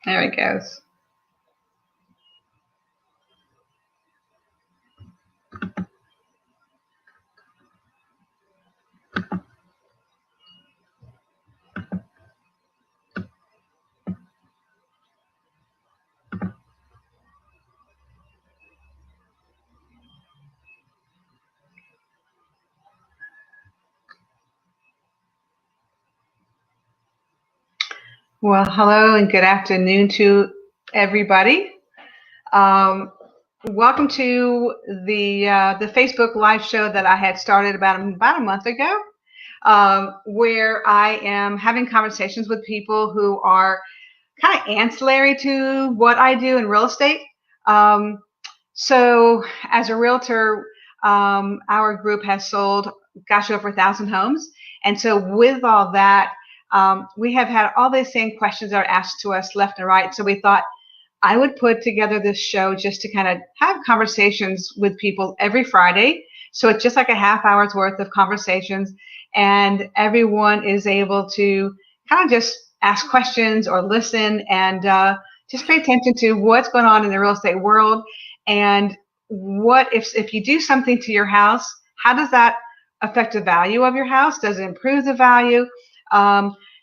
There it goes. Well, hello and good afternoon to everybody. Um, Welcome to the Facebook live show that I had started about a month ago, where I am having conversations with people who are kind of ancillary to what I do in real estate. Um, so, as a realtor, our group has sold, gosh, over 1,000 homes, and so with all that, we have had all these same questions that are asked to us left and right. So we thought I would put together this show just to kind of have conversations with people every Friday. So it's just like a half hour's worth of conversations, and everyone is able to kind of just ask questions or listen and just pay attention to what's going on in the real estate world and what if you do something to your house, how does that affect the value of your house? Does it improve the value?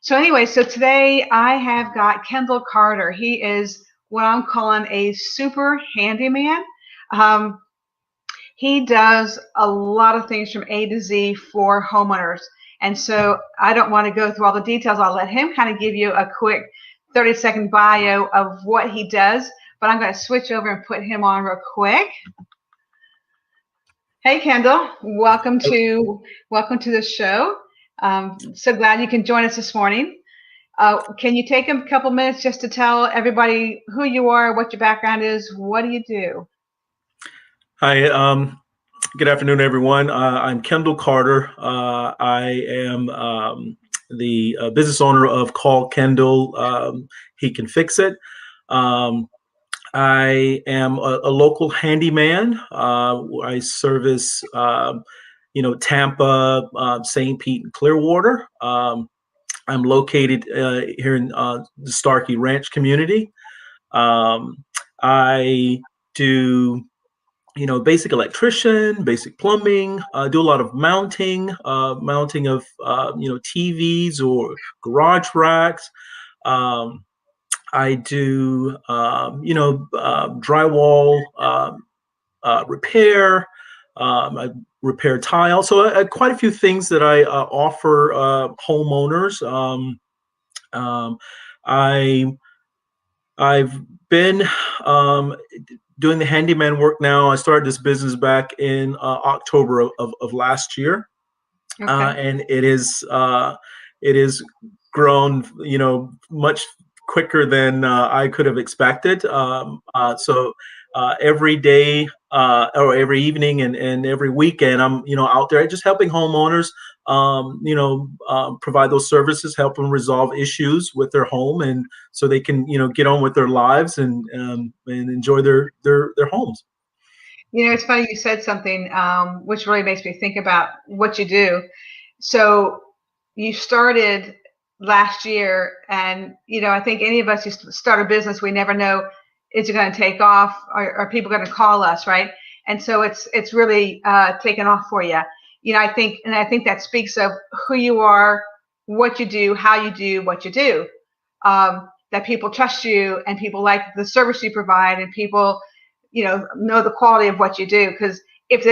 So anyway, so today I have got Kendall Carter. He is what I'm calling a super handyman. Um, he does a lot of things from A to Z for homeowners. And so I don't want to go through all the details. I'll let him kind of give you a quick 30-second bio of what he does. But I'm going to switch over and put him on real quick. Hey, Kendall, welcome to the show. So glad you can join us this morning. Can you take a couple minutes just to tell everybody who you are, what your background is, what do you do? Hi, good afternoon, everyone. I'm Kendall Carter. I am the business owner of Call Kendall. He Can Fix It. I am a local handyman. I service, Tampa, St. Pete, and Clearwater. I'm located here in the Starkey Ranch community. I do, basic electrician, basic plumbing. Do a lot of mounting of, TVs or garage racks. I do, drywall repair. I repair tile. So quite a few things that I offer homeowners. I've been doing the handyman work now. I started this business back in October of last year, and it is grown, much quicker than I could have expected. So every day or every evening and every weekend, I'm out there just helping homeowners, provide those services, help them resolve issues with their home, and so they can get on with their lives and enjoy their homes. It's funny you said something which really makes me think about what you do. So you started last year, and I think any of us who start a business, we never know, is it going to take off, or are people going to call us, right? And so it's really taken off for you. I think that speaks of who you are, what you do, how you do what you do. That people trust you, and people like the service you provide, and people know the quality of what you do. Because if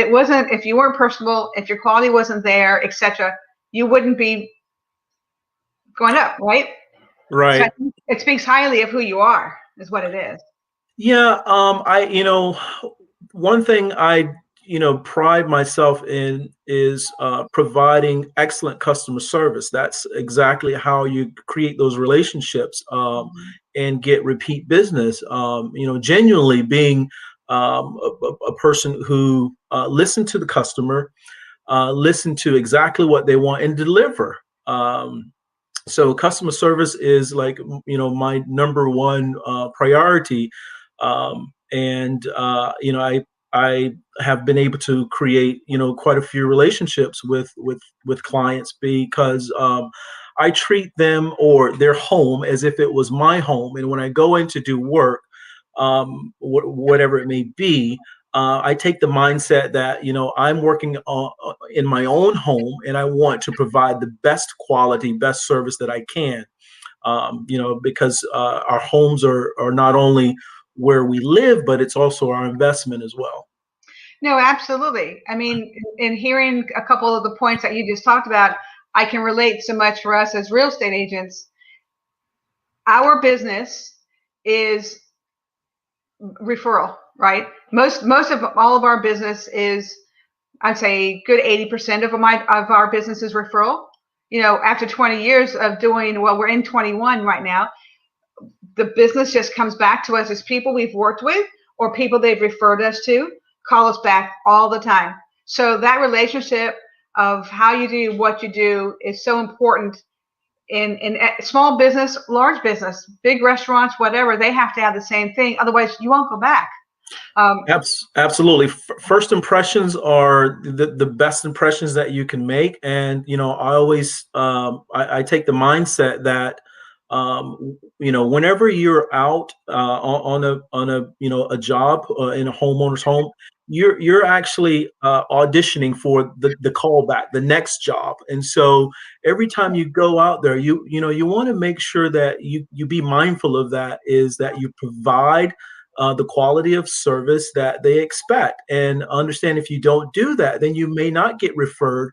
you weren't personable, if your quality wasn't there, etc., you wouldn't be going up, right? Right. So I think it speaks highly of who you are, is what it is. Yeah. One thing I pride myself in is providing excellent customer service. That's exactly how you create those relationships and get repeat business. Genuinely being a person who listen to the customer, listen to exactly what they want and deliver. So customer service is like, my number one priority. I have been able to create, quite a few relationships with clients because I treat them or their home as if it was my home. And when I go in to do work, whatever it may be, I take the mindset that, I'm working in my own home, and I want to provide the best quality, best service that I can. Because our homes are not only where we live, but it's also our investment as well. No, absolutely. I mean, in hearing a couple of the points that you just talked about, I can relate so much for us as real estate agents. Our business is referral, right? Most of all of our business is, I'd say, good 80% of our business is referral. After 20 years of doing, well, we're in 21 right now. The business just comes back to us as people we've worked with or people they've referred us to call us back all the time. So that relationship of how you do what you do is so important in small business, large business, big restaurants, whatever. They have to have the same thing. Otherwise, you won't go back. Absolutely. First impressions are the best impressions that you can make. And, I always, I take the mindset that, whenever you're out on a job in a homeowner's home, you're actually auditioning for the callback, the next job. And so every time you go out there, you want to make sure that you be mindful of that, is that you provide the quality of service that they expect, and understand if you don't do that, then you may not get referred.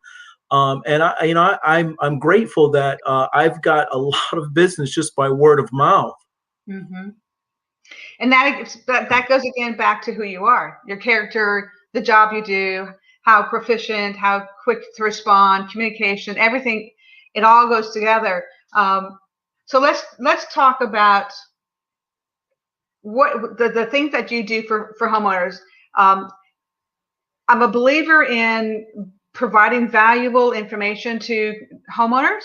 And I'm grateful that I've got a lot of business just by word of mouth. Mm-hmm. And that goes again back to who you are, your character, the job you do, how proficient, how quick to respond, communication, everything. It all goes together. So let's talk about what the things that you do for homeowners. I'm a believer in providing valuable information to homeowners.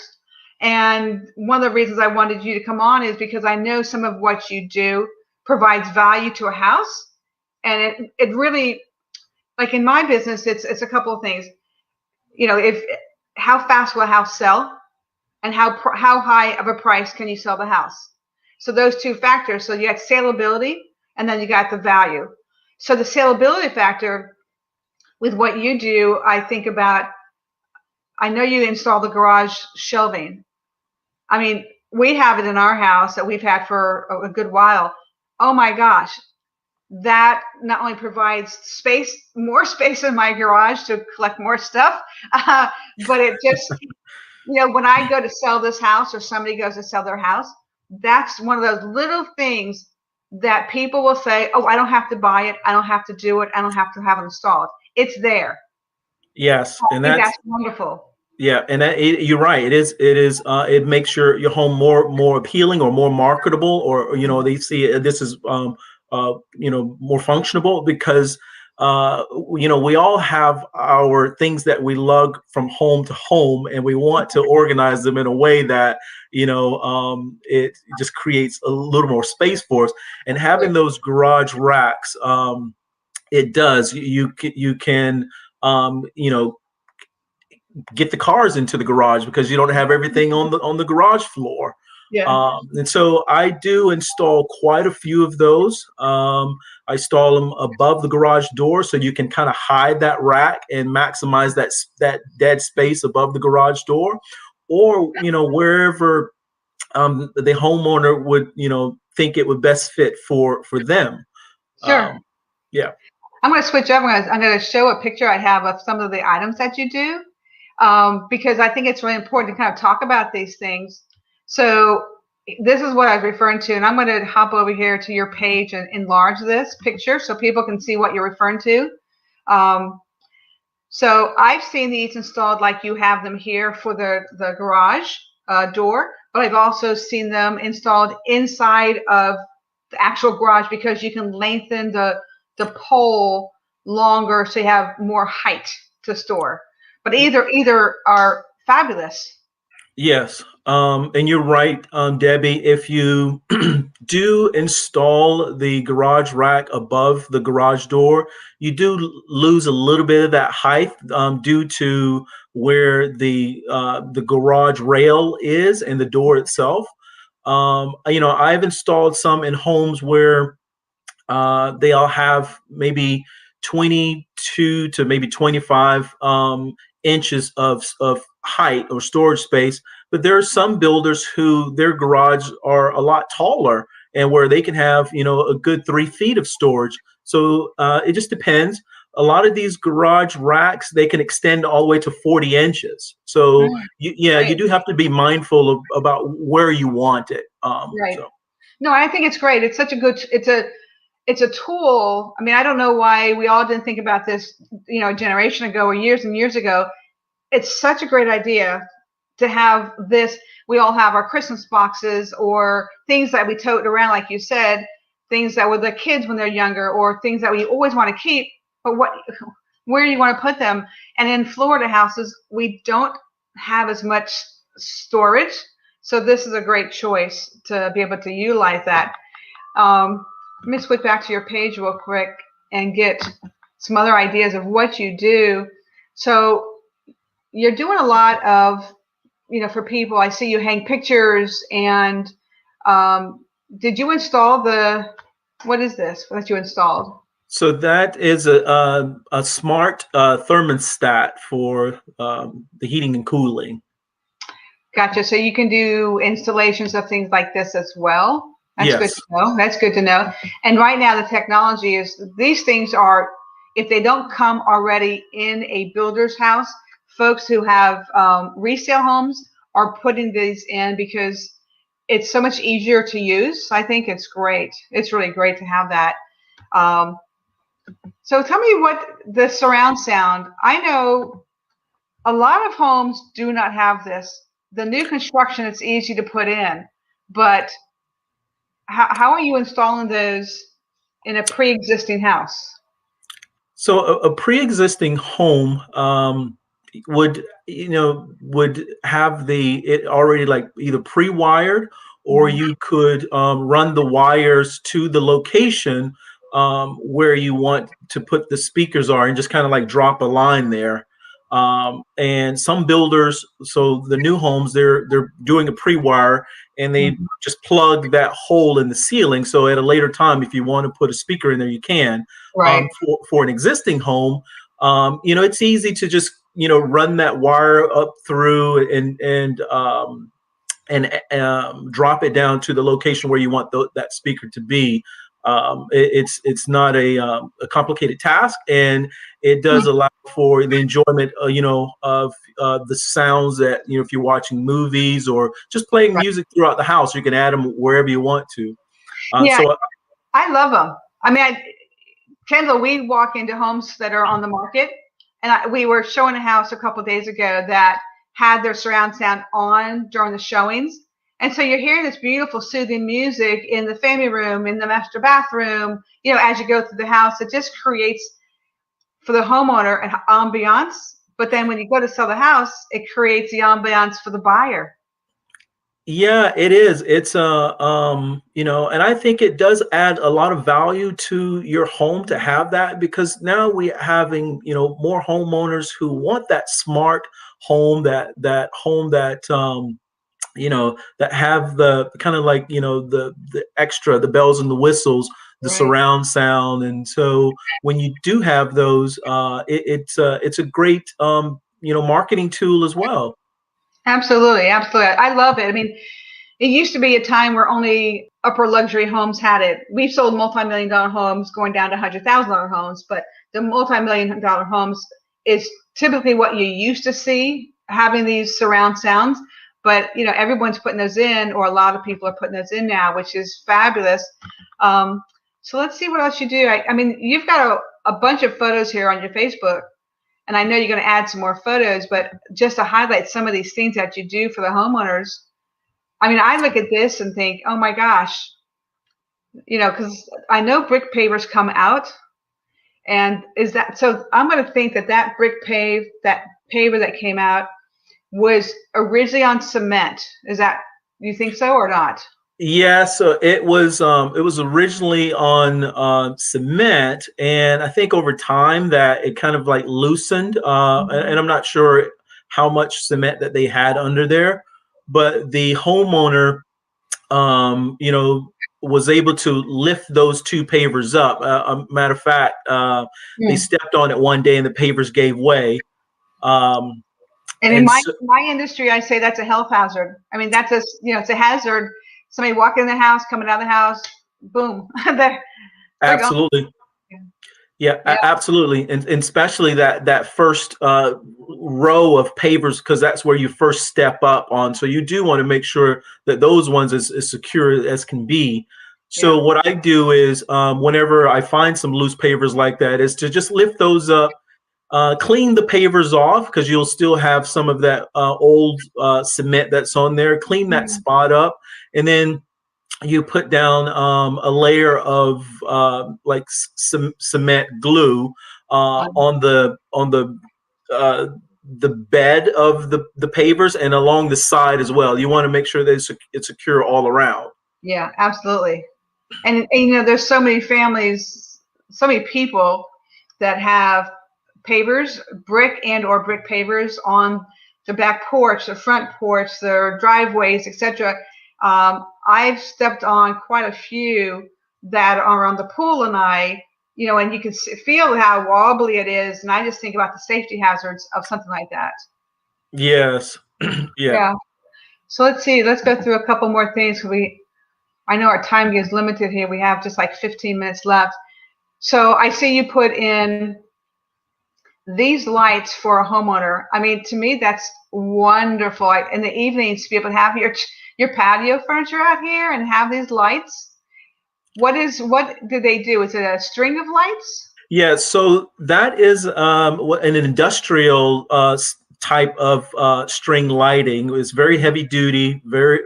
And one of the reasons I wanted you to come on is because I know some of what you do provides value to a house. And it really, like in my business, it's a couple of things. How fast will a house sell, and how high of a price can you sell the house? So those two factors. So you got salability, and then you got the value. So the salability factor with what you do, I think about, I know you install the garage shelving. I mean, we have it in our house that we've had for a good while. Oh my gosh, that not only provides more space in my garage to collect more stuff, but it just, when I go to sell this house or somebody goes to sell their house, that's one of those little things that people will say, oh, I don't have to buy it. I don't have to do it. I don't have to have it installed. It's there. Yes. And that's wonderful. Yeah, and you're right. It is. It makes your home more appealing or more marketable, or they see this is more functionable, because we all have our things that we lug from home to home, and we want to organize them in a way that it just creates a little more space for us. And having those garage racks, it does. You can get the cars into the garage, because you don't have everything on the garage floor. Yeah. And so I do install quite a few of those. I install them above the garage door, so you can kind of hide that rack and maximize that dead space above the garage door, or wherever the homeowner would think it would best fit for them. Sure. Yeah. I'm going to switch up. I'm going to show a picture I have of some of the items that you do. Because I think it's really important to kind of talk about these things. So this is what I was referring to, and I'm going to hop over here to your page and enlarge this picture so people can see what you're referring to. So I've seen these installed like you have them here for the garage door, but I've also seen them installed inside of the actual garage, because you can lengthen the pole longer so you have more height to store. But either are fabulous. Yes. And you're right, Debbie, if you do install the garage rack above the garage door, you do lose a little bit of that height due to where the garage rail is and the door itself. I've installed some in homes where they all have maybe 22 to maybe 25 inches of height or storage space. But there are some builders who their garage are a lot taller and where they can have, a good 3 feet of storage. So it just depends. A lot of these garage racks, they can extend all the way to 40 inches. So Right. you do have to be mindful about where you want it. Right. No, I think it's great. It's such a good, it's a tool. I mean, I don't know why we all didn't think about this, a generation ago or years and years ago. It's such a great idea to have this. We all have our Christmas boxes or things that we tote around, like you said, things that were the kids when they're younger, or things that we always want to keep, but where do you want to put them? And in Florida houses, we don't have as much storage. So this is a great choice to be able to utilize that. Let me switch back to your page real quick and get some other ideas of what you do. So you're doing a lot of, for people. I see you hang pictures, and did you install what is this that you installed? So that is a smart thermostat for the heating and cooling. Gotcha. So you can do installations of things like this as well. That's Yes. good to know. That's good to know. And right now the technology is, these things are, if they don't come already in a builder's house, folks who have resale homes are putting these in because it's so much easier to use. I think it's great. It's really great to have that. So tell me what the surround sound. I know a lot of homes do not have this. The new construction, it's easy to put in, but how are you installing those in a pre-existing house? So a pre-existing home would have it already like either pre-wired, or you could run the wires to the location where you want to put the speakers are, and just kind of like drop a line there. And some builders, so the new homes, they're doing a pre-wire, and they just plug that hole in the ceiling. So at a later time, if you want to put a speaker in there, you can. Right. For an existing home, it's easy to just run that wire up through and drop it down to the location where you want that speaker to be. It's not a complicated task, and it does allow for the enjoyment, of the sounds that, if you're watching movies or just playing music throughout the house, you can add them wherever you want to. So I love them. I mean, Kendall, we walk into homes that are on the market, and we were showing a house a couple of days ago that had their surround sound on during the showings. And so you're hearing this beautiful, soothing music in the family room, in the master bathroom, as you go through the house. It just creates for the homeowner an ambiance. But then when you go to sell the house, it creates the ambiance for the buyer. Yeah, it is. It's and I think it does add a lot of value to your home to have that, because now we're having, more homeowners who want that smart home, that home that that have the kind of like, the extra, the bells and the whistles, the surround sound. And so when you do have those, it's a great, marketing tool as well. Absolutely. Absolutely. I love it. I mean, it used to be a time where only upper luxury homes had it. We've sold multi-million-dollar homes going down to $100,000 homes, but the multi-million-dollar homes is typically what you used to see, having these surround sounds. But, everyone's putting those in, or a lot of people are putting those in now, which is fabulous. So let's see what else you do. I mean, you've got a bunch of photos here on your Facebook, and I know you're going to add some more photos, but just to highlight some of these things that you do for the homeowners. I mean, I look at this and think, oh my gosh, because I know brick pavers come out. And so I'm going to think that brick paver that came out was originally on cement. You think so or not? Yeah, so it was originally on cement, and I think over time that it kind of like loosened, and I'm not sure how much cement that they had under there. But the homeowner, was able to lift those two pavers up. A matter of fact, they stepped on it one day and the pavers gave way. And in my industry, I say that's a health hazard. I mean, that's it's a hazard. Somebody walking in the house, coming out of the house, boom. Absolutely. Yeah, absolutely. And especially that first row of pavers, because that's where you first step up on. So you do want to make sure that those ones is as secure as can be. So what I do is whenever I find some loose pavers like that, is to just lift those up, clean the pavers off, because you'll still have some of that old cement that's on there. Clean that spot up, and then you put down a layer of like cement glue on the bed of the pavers and along the side as well. You want to make sure that it's secure all around. Yeah, absolutely. And there's so many families, so many people that have pavers, brick and or brick pavers on the back porch, the front porch, their driveways, etc. I've stepped on quite a few that are on the pool, and and you can feel how wobbly it is. And I just think about the safety hazards of something like that. Yes. Yeah. So let's see. Let's go through a couple more things. I know our time is limited here. We have just like 15 minutes left. So I see you put in these lights for a homeowner. I mean, to me, that's wonderful. In the evenings, to be able to have your patio furniture out here and have these lights. What do they do? Is it a string of lights? Yeah, so that is an industrial type of string lighting. It's very heavy duty, very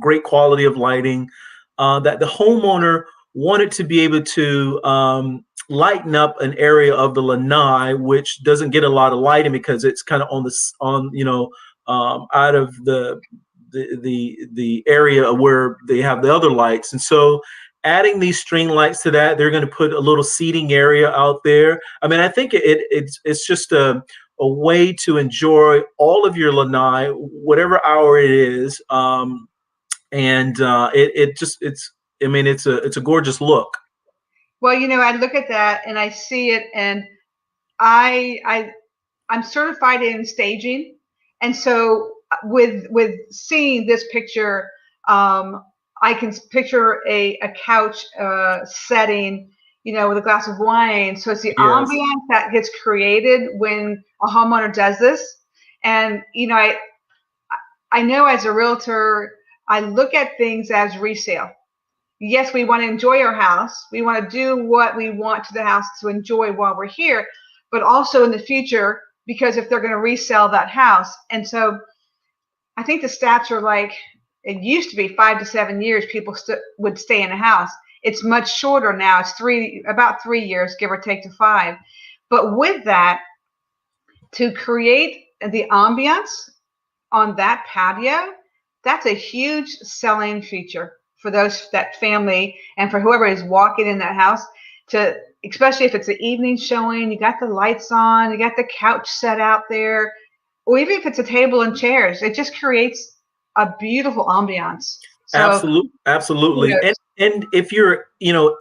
great quality of lighting that the homeowner wanted to be able to lighten up an area of the lanai, which doesn't get a lot of lighting because it's kind of out of the area where they have the other lights. And so adding these string lights to that, they're going to put a little seating area out there. I mean, I think it's just a way to enjoy all of your lanai, whatever hour it is. It's a gorgeous look. Well, I look at that and I see it, and I'm certified in staging, and so with seeing this picture, I can picture a couch setting, with a glass of wine. So it's the ambiance that gets created when a homeowner does this. And I know as a realtor, I look at things as resale. Yes, we want to enjoy our house. We want to do what we want to the house to enjoy while we're here, but also in the future, because if they're going to resell that house. And so I think the stats are like, it used to be 5 to 7 years people would stay in a house. It's much shorter now. It's about 3 years, give or take, to 5. But with that, to create the ambiance on that patio, that's a huge selling feature for that family and for whoever is walking in that house, especially if it's an evening showing. You got the lights on, you got the couch set out there, or even if it's a table and chairs, it just creates a beautiful ambiance. So, absolutely. And if you're,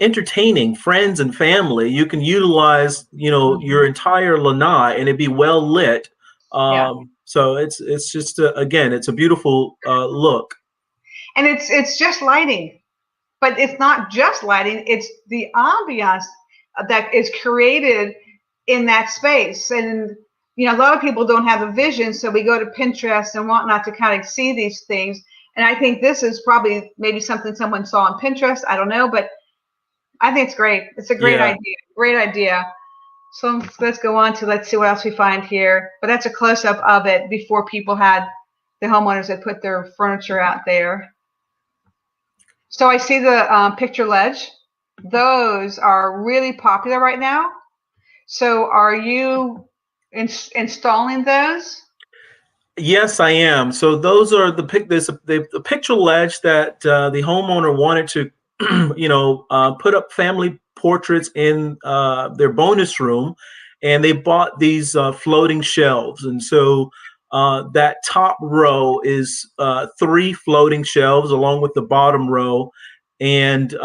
entertaining friends and family, you can utilize, your entire lanai and it'd be well lit. So it's just again, it's a beautiful look. And it's just lighting, but it's not just lighting. It's the ambiance that is created in that space. And a lot of people don't have a vision, so we go to Pinterest and whatnot to kind of see these things. And I think this is probably maybe something someone saw on Pinterest. I don't know, but I think it's great. It's a great idea. Great idea. So let's go on to, let's see what else we find here. But that's a close-up of it before the homeowners that put their furniture out there. So I see the picture ledge. Those are really popular right now. So are you installing those? Yes, I am. So those are the picture ledge that the homeowner wanted to, put up family portraits in their bonus room, and they bought these floating shelves. And so that top row is 3 floating shelves along with the bottom row. And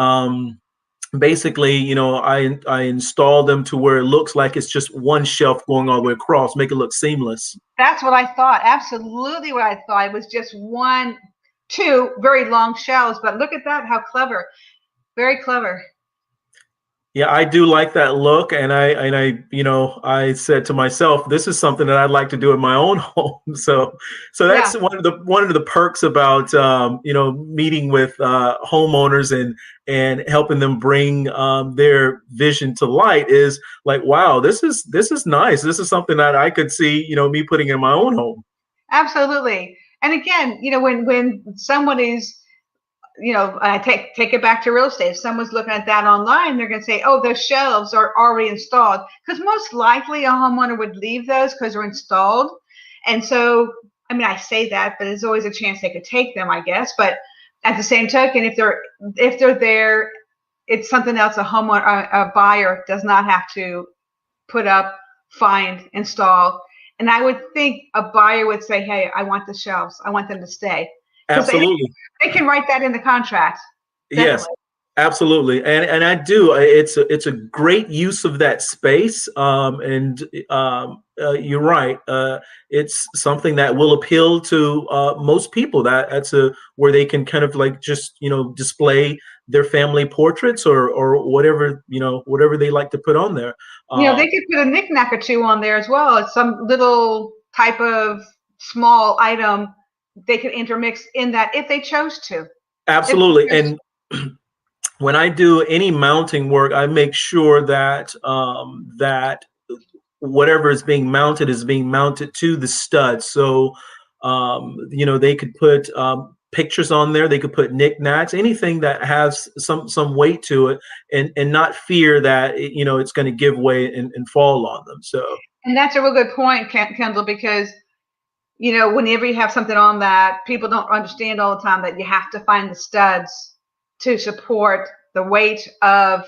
basically, I install them to where it looks like it's just one shelf going all the way across, make it look seamless. That's what I thought. Absolutely what I thought. It was just 2 very long shelves, but look at that. How clever. Very clever. Yeah, I do like that look, and I said to myself, this is something that I'd like to do in my own home. So that's one of the perks about meeting with homeowners and helping them bring their vision to light is like, wow, this is nice. This is something that I could see me putting in my own home. Absolutely. And again, when someone is, I take it back to real estate. If someone's looking at that online, they're going to say, oh, those shelves are already installed. Because most likely a homeowner would leave those because they're installed. And so, I mean, I say that, but there's always a chance they could take them, I guess. But at the same token, if they're there, it's something else a buyer does not have to put up, find, install. And I would think a buyer would say, hey, I want the shelves. I want them to stay. Absolutely. They can write that in the contract. Definitely. Yes, absolutely. And I do. It's a great use of that space. And you're right. It's something that will appeal to most people. That's where they can kind of like just, display their family portraits or whatever, whatever they like to put on there. They could put a knickknack or 2 on there as well. It's some little type of small item they could intermix in that if they chose to. Absolutely. And when I do any mounting work, I make sure that that whatever is being mounted to the stud. So they could put pictures on there. They could put knickknacks, anything that has some weight to it, and not fear that it's going to give way and fall on them. So. And that's a real good point, Kendall, because whenever you have something on that, people don't understand all the time that you have to find the studs to support the weight of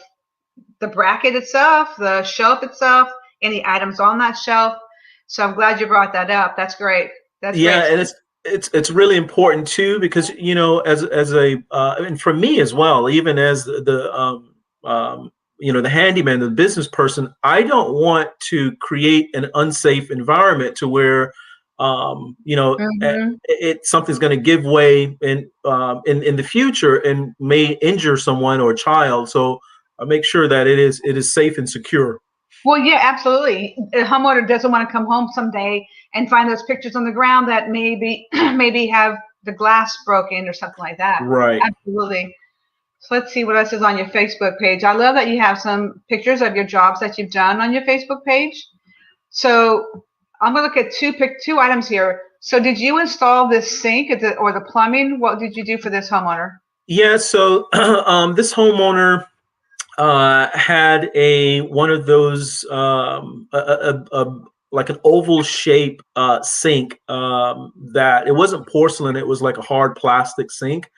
the bracket itself, the shelf itself, any items on that shelf. So I'm glad you brought that up. That's great. That's great. And it's really important too, because as a and for me as well, even as the handyman, the business person, I don't want to create an unsafe environment to where something's going to give way in the future and may injure someone or a child. So I make sure that it is safe and secure. Well, yeah, absolutely. A homeowner doesn't want to come home someday and find those pictures on the ground that maybe have the glass broken or something like that. Right. Absolutely. So let's see what else is on your Facebook page. I love that you have some pictures of your jobs that you've done on your Facebook page. So I'm going to look at two items here. So did you install this sink or the plumbing? What did you do for this homeowner? Yeah, so this homeowner had one of those like an oval shape sink that it wasn't porcelain, it was like a hard plastic sink,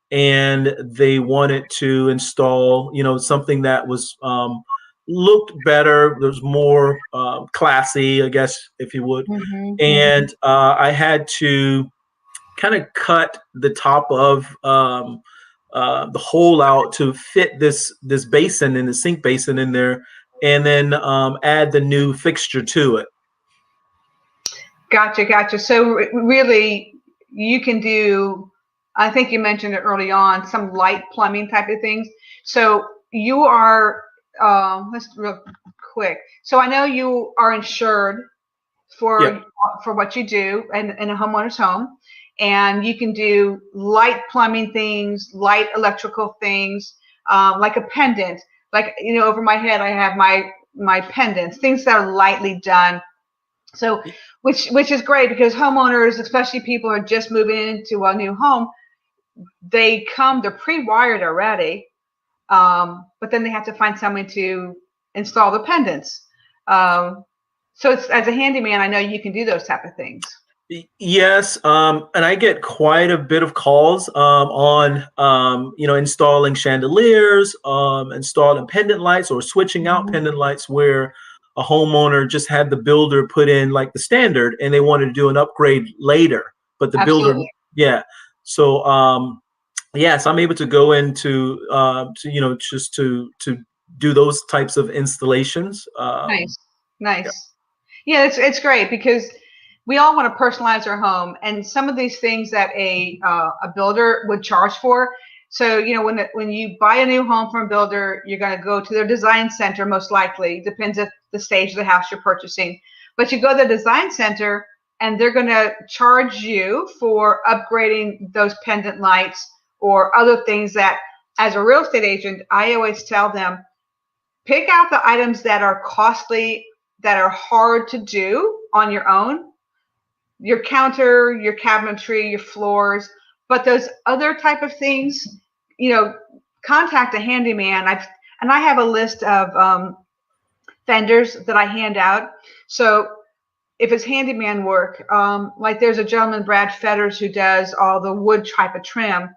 and they wanted to install something that was looked better. There was more classy, I guess, if you would. And I had to kind of cut the top of the hole out to fit this basin and the sink basin in there, and then add the new fixture to it. Gotcha. So really, you can do, I think you mentioned it early on, some light plumbing type of things. So you are, let's real quick. So I know you are insured for what you do in a homeowner's home, and you can do light plumbing things, light electrical things, like a pendant. Like, over my head, I have my pendants, things that are lightly done. So, which is great, because homeowners, especially people who are just moving into a new home, they're pre-wired already, but then they have to find someone to install the pendants. So it's, as a handyman, I know you can do those type of things. Yes, and I get quite a bit of calls on installing chandeliers, installing pendant lights, or switching out pendant lights where a homeowner just had the builder put in like the standard, and they wanted to do an upgrade later, but the builder, Absolutely. yeah. So yes, I'm able to go into just to do those types of installations. Nice. Nice. Yeah, it's great because we all want to personalize our home, and some of these things that a builder would charge for. So when you buy a new home from a builder, you're going to go to their design center most likely. Depends if the stage of the house you're purchasing, but you go to the design center and they're going to charge you for upgrading those pendant lights or other things that, as a real estate agent, I always tell them, pick out the items that are costly, that are hard to do on your own, your counter, your cabinetry, your floors, but those other type of things, contact a handyman. I have a list of vendors that I hand out. So if it's handyman work, like there's a gentleman, Brad Fetters, who does all the wood type of trim,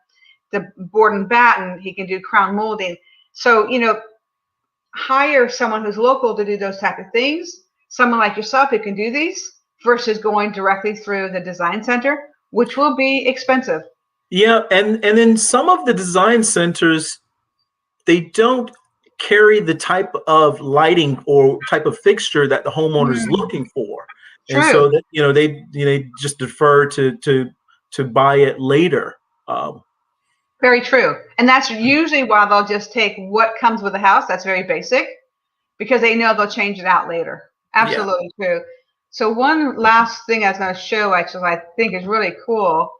the board and batten. He can do crown molding. So, hire someone who's local to do those type of things. Someone like yourself who can do these versus going directly through the design center, which will be expensive. Yeah, and then some of the design centers, they don't carry the type of lighting or type of fixture that the homeowner is looking for, and True. so that they just defer to buy it later. Very true. And that's usually why they'll just take what comes with the house. That's very basic because they know they'll change it out later. Yeah. Absolutely true. So one last thing I was going to show, actually, I think is really cool.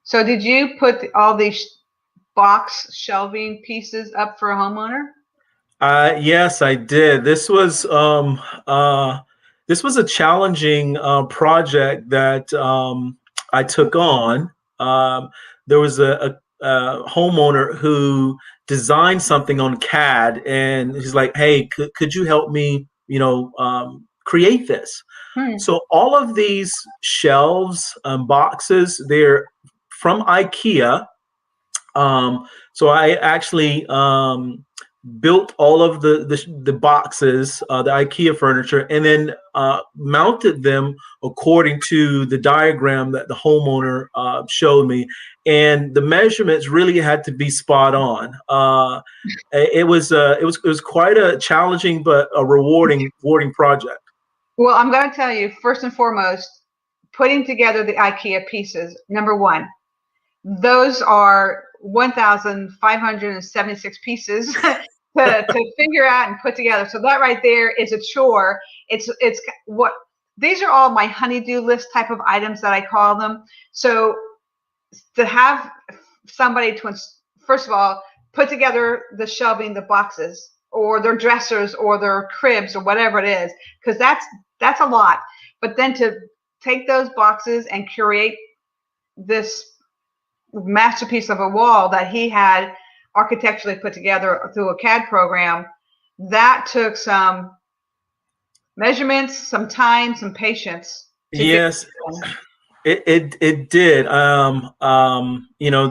So did you put all these box shelving pieces up for a homeowner? Yes, I did. This was a challenging project that I took on. There was a homeowner who designed something on CAD, and he's like, "Hey, could you help me, create this?" So all of these shelves, boxes, they're from IKEA. So I actually built all of the boxes, the IKEA furniture, and then mounted them according to the diagram that the homeowner showed me. And the measurements really had to be spot on. It was quite a challenging but a rewarding project. Well, I'm going to tell you, first and foremost, putting together the IKEA pieces, number one, those are 1,576 pieces to figure out and put together. So that right there is a chore. It's what these are all my honey-do list type of items that I call them. So to have somebody to, first of all, put together the shelving, the boxes, or their dressers, or their cribs, or whatever it is, because that's a lot. But then to take those boxes and curate this masterpiece of a wall that he had architecturally put together through a CAD program, that took some measurements, some time, some patience to Yes. get. It did.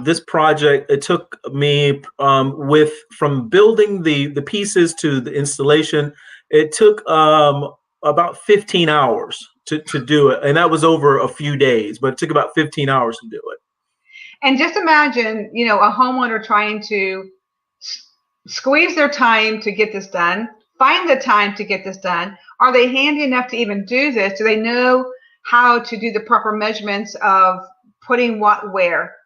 This project, it took me from building the pieces to the installation. It took about 15 hours to do it, and that was over a few days. But it took about 15 hours to do it. And just imagine, a homeowner trying to squeeze their time to get this done, find the time to get this done. Are they handy enough to even do this? Do they know how to do the proper measurements of putting what where?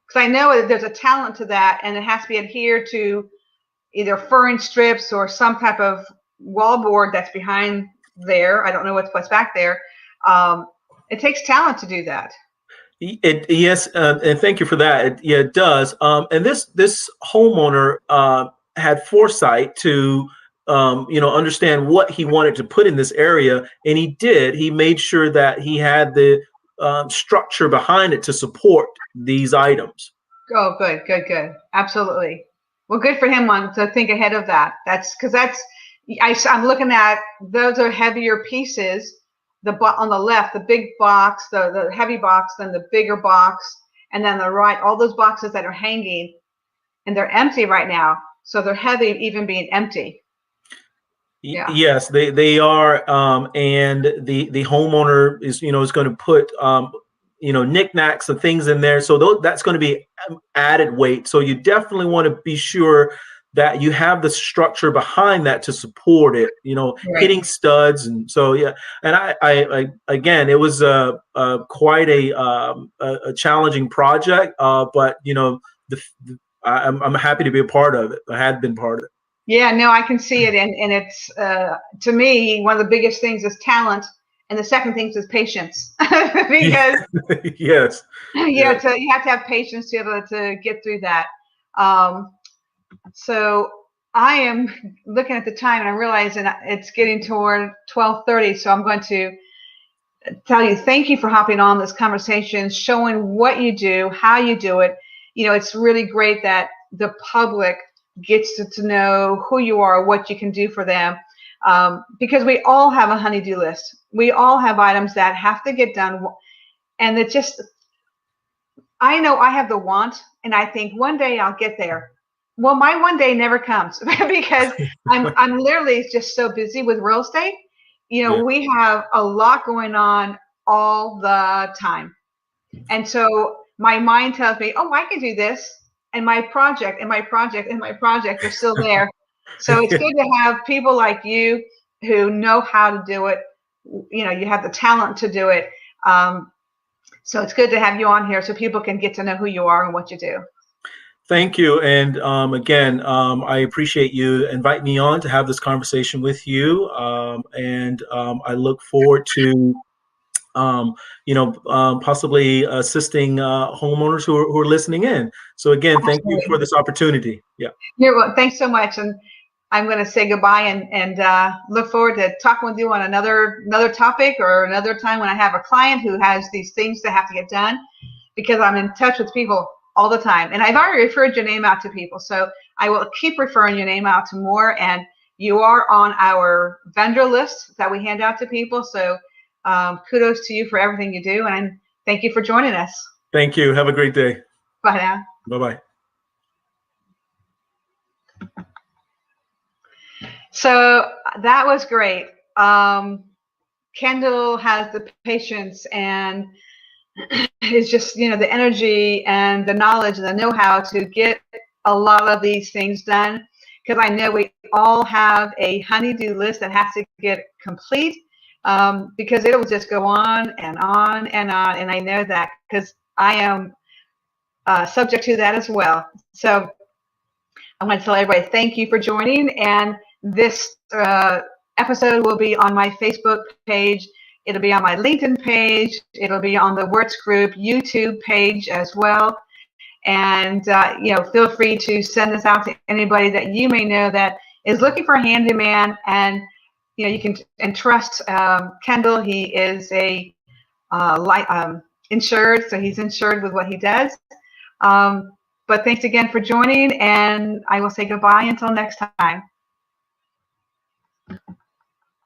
Because I know that there's a talent to that, and it has to be adhered to either furring strips or some type of wallboard that's behind there. I don't know what's back there. It takes talent to do that. Yes, and thank you for that. It does. And this homeowner had foresight to understand what he wanted to put in this area, and he did. He made sure that he had the structure behind it to support these items. Oh, good. Absolutely. Well, good for him to think ahead of that. I'm looking at, those are heavier pieces. On the left, the big box, the heavy box, then the bigger box, and then the right, all those boxes that are hanging, and they're empty right now. So they're heavy even being empty. Yeah. Yes, they are, and the homeowner is going to put knickknacks and things in there, so that's going to be added weight. So you definitely want to be sure that you have the structure behind that to support it. Right. Hitting studs, and so yeah. And I again, it was quite a challenging project, but I'm happy to be a part of it. I had been part of it. Yeah, no, I can see it, and it's to me one of the biggest things is talent, and the second thing is patience, because Yes. Yes. you have to have patience to be able to get through that. Um, so I am looking at the time, and I'm realizing it's getting toward 12:30, so I'm going to tell you thank you for hopping on this conversation, showing what you do, how you do it. It's really great that the public gets to know who you are, what you can do for them, because we all have a honey-do list. We all have items that have to get done, and it just, I know I have the want, and I think one day I'll get there. Well, my one day never comes because I'm literally just so busy with real estate. Yeah. We have a lot going on all the time. And so my mind tells me, oh, I can do this. And my project and my project and my project are still there. So it's good to have people like you who know how to do it. You have the talent to do it. So it's good to have you on here so people can get to know who you are and what you do. Thank you. And again, I appreciate you inviting me on to have this conversation with you. And I look forward to, possibly assisting homeowners who are listening in. So again, thank you for this opportunity. Yeah. You're welcome. Thanks so much. And I'm going to say goodbye and look forward to talking with you on another topic or another time when I have a client who has these things that have to get done, because I'm in touch with people all the time. And I've already referred your name out to people. So I will keep referring your name out to more. And you are on our vendor list that we hand out to people. So kudos to you for everything you do. And thank you for joining us. Thank you. Have a great day. Bye now. Bye-bye. So that was great. Kendall has the patience and is just, the energy and the knowledge and the know-how to get a lot of these things done. Because I know we all have a honey-do list that has to get complete, because it will just go on and on and on. And I know that because I am subject to that as well. So I want to tell everybody thank you for joining. And this episode will be on my Facebook page. It'll be on my LinkedIn page. It'll be on the Works Group YouTube page as well. And, feel free to send this out to anybody that you may know that is looking for a handyman. And, you can entrust Kendall. He is insured, so he's insured with what he does. But thanks again for joining, and I will say goodbye until next time.